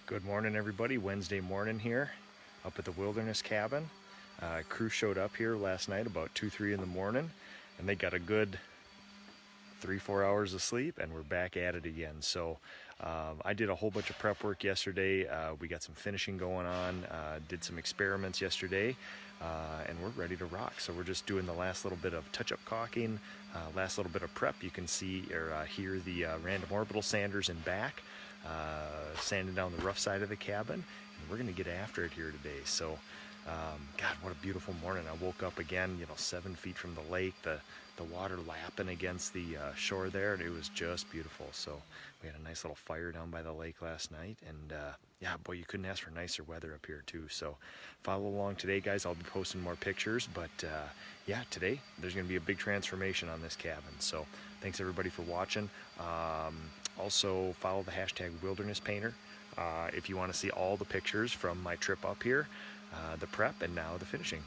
Good morning, everybody. Wednesday morning here up at the Wilderness Cabin. Crew showed up here last night about 2-3 in the morning, and they got a good 3-4 hours of sleep, and we're back at it again. So I did a whole bunch of prep work yesterday. We got some finishing going on, did some experiments yesterday, and we're ready to rock. So we're just doing the last little bit of touch-up caulking, last little bit of prep. You can see or hear the random orbital sanders in back, sanding down the rough side of the cabin, and we're gonna get after it here today. So God, what a beautiful morning. I woke up again, 7 feet from the lake, the water lapping against the shore there, and it was just beautiful. So we had a nice little fire down by the lake last night, and yeah, boy, you couldn't ask for nicer weather up here too. So follow along today, guys. I'll be posting more pictures, but yeah, today there's gonna be a big transformation on this cabin. So thanks everybody for watching. Also follow the hashtag Wilderness Painter if you want to see all the pictures from my trip up here, the prep, and now the finishing.